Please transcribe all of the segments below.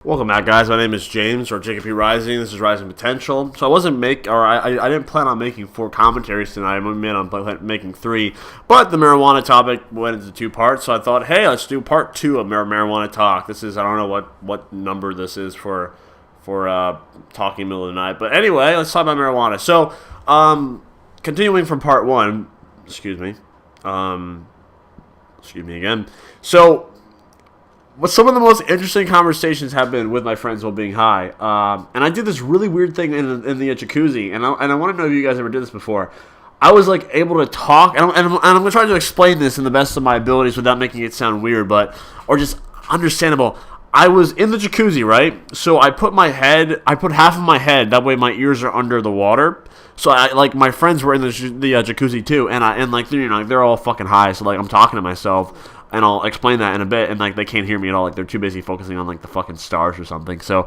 Welcome back, guys. My name is James, or Jacob P. Rising. This is Rising Potential. So I didn't plan on making 4 commentaries tonight. I meant on making 3, but the marijuana topic went into 2 parts. So I thought, hey, let's do part 2 of marijuana talk. This is, I don't know what number this is for talking in the middle of the night, but anyway, let's talk about marijuana. So, continuing from part 1, excuse me again. So, what some of the most interesting conversations have been with my friends while being high. And I did this really weird thing in the jacuzzi, and I want to know if you guys ever did this before. I was like able to talk, and I'm going to try to explain this in the best of my abilities without making it sound weird, or just understandable. I was in the jacuzzi, right? So I put half of my head, that way my ears are under the water. So my friends were in the jacuzzi too, and they're all fucking high. So I'm talking to myself. And I'll explain that in a bit, and they can't hear me at all. They're too busy focusing on the fucking stars or something. So,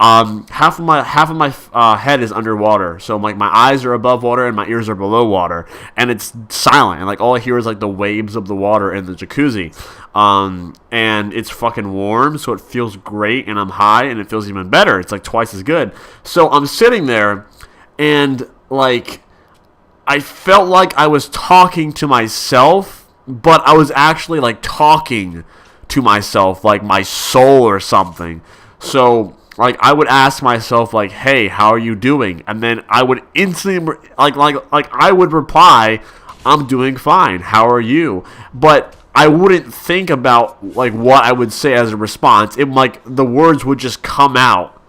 half of my head is underwater. So my eyes are above water and my ears are below water, and it's silent. And all I hear is the waves of the water in the jacuzzi. And it's fucking warm, so it feels great, and I'm high, and it feels even better. It's twice as good. So I'm sitting there, and I felt like I was talking to myself. But I was actually talking to myself, my soul or something. So I would ask myself hey, how are you doing? And then I would instantly I would reply, I'm doing fine. How are you? But I wouldn't think about what I would say as a response. It the words would just come out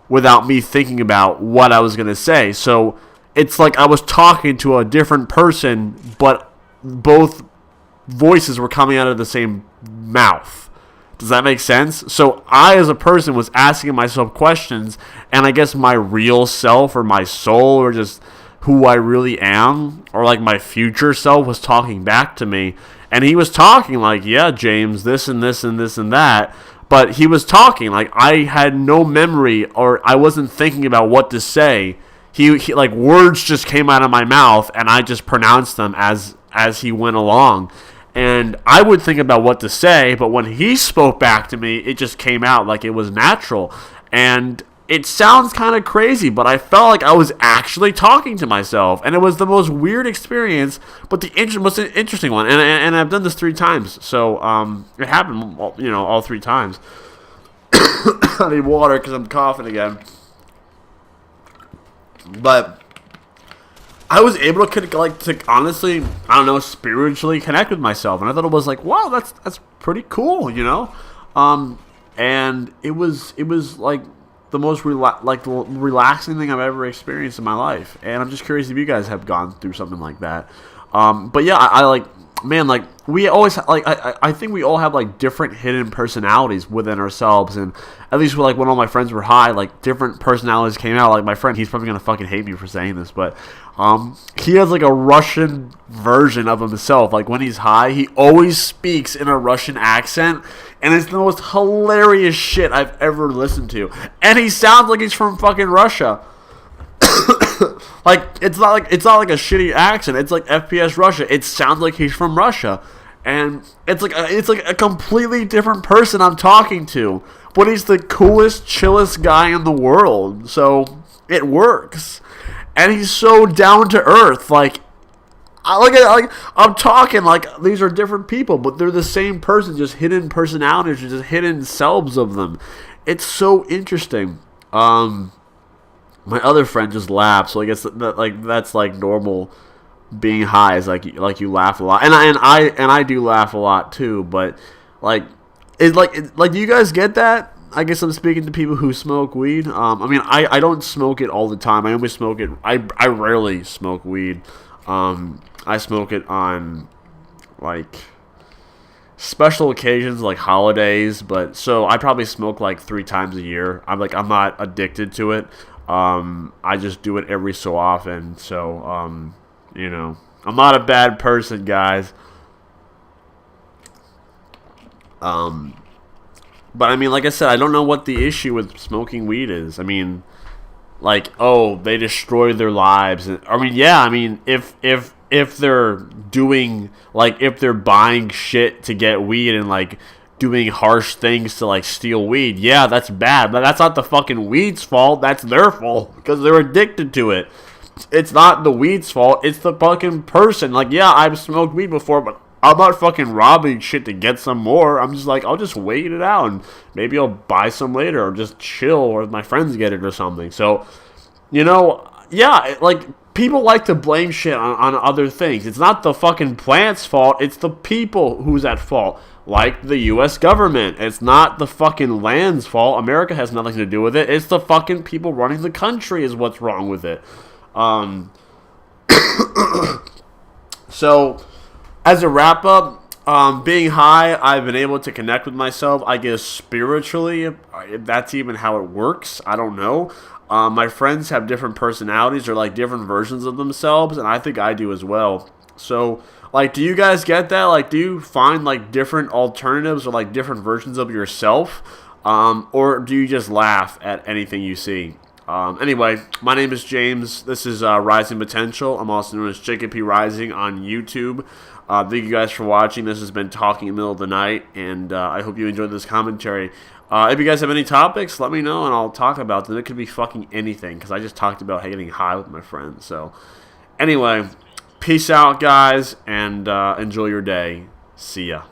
without me thinking about what I was going to say. So it's I was talking to a different person, but both voices were coming out of the same mouth. Does that make sense? So I, as a person, was asking myself questions, and I guess my real self or my soul or just who I really am or my future self was talking back to me, and he was talking yeah, James, this and this and this and that, but he was talking I had no memory or I wasn't thinking about what to say. He words just came out of my mouth, and I just pronounced them as he went along. And I would think about what to say, but when he spoke back to me, it just came out like it was natural. And it sounds kind of crazy, but I felt like I was actually talking to myself. And it was the most weird experience, but the most interesting one. And I've done this 3 times. So it happened, all 3 times. I need water because I'm coughing again. But I was able to honestly, I don't know, spiritually connect with myself, and I thought it was wow, that's pretty cool, and it was the most relaxing thing I've ever experienced in my life, and I'm just curious if you guys have gone through something like that. But yeah, we always I think we all have different hidden personalities within ourselves, and at least when all my friends were high, different personalities came out. My friend, he's probably gonna fucking hate me for saying this, but he has a Russian version of himself. When he's high, he always speaks in a Russian accent, and it's the most hilarious shit I've ever listened to. And he sounds like he's from fucking Russia. It's not like a shitty accent. It's FPS Russia. It sounds like he's from Russia, and it's a completely different person I'm talking to. But he's the coolest, chillest guy in the world. So it works, and he's so down to earth. I'm talking these are different people, but they're the same person, just hidden personalities, just hidden selves of them. It's so interesting. My other friend just laughs, so I guess that's normal. Being high is you laugh a lot, and I do laugh a lot too. But do you guys get that? I guess I'm speaking to people who smoke weed. I don't smoke it all the time. I only smoke it. I rarely smoke weed. I smoke it on special occasions like holidays. But so I probably smoke 3 times a year. I'm not addicted to it. I just do it every so often, so, I'm not a bad person, guys. But like I said, I don't know what the issue with smoking weed is. They destroy their lives. If they're doing, if they're buying shit to get weed and, doing harsh things to, like, steal weed. Yeah, that's bad, but that's not the fucking weed's fault. That's their fault because they're addicted to it. It's not the weed's fault. It's the fucking person. Like, yeah, I've smoked weed before, but I'm not fucking robbing shit to get some more. I'm just like, I'll just wait it out, and maybe I'll buy some later, or just chill, or my friends get it or something. So, yeah, like, people like to blame shit on other things. It's not the fucking plant's fault. It's the people who's at fault. Like the U.S. government. It's not the fucking land's fault. America has nothing to do with it. It's the fucking people running the country is what's wrong with it. So, as a wrap-up, being high, I've been able to connect with myself, I guess, spiritually, if that's even how it works. I don't know. My friends have different personalities or, like, different versions of themselves, and I think I do as well. So, like, do you guys get that? Like, do you find, like, different alternatives or, like, different versions of yourself? Or do you just laugh at anything you see? Anyway, my name is James. This is Rising Potential. I'm also known as Jacob P. Rising on YouTube. Thank you guys for watching. This has been Talking in the Middle of the Night, and I hope you enjoyed this commentary. If you guys have any topics, let me know, and I'll talk about them. It could be fucking anything, because I just talked about getting high with my friends. So, anyway, peace out, guys, and enjoy your day. See ya.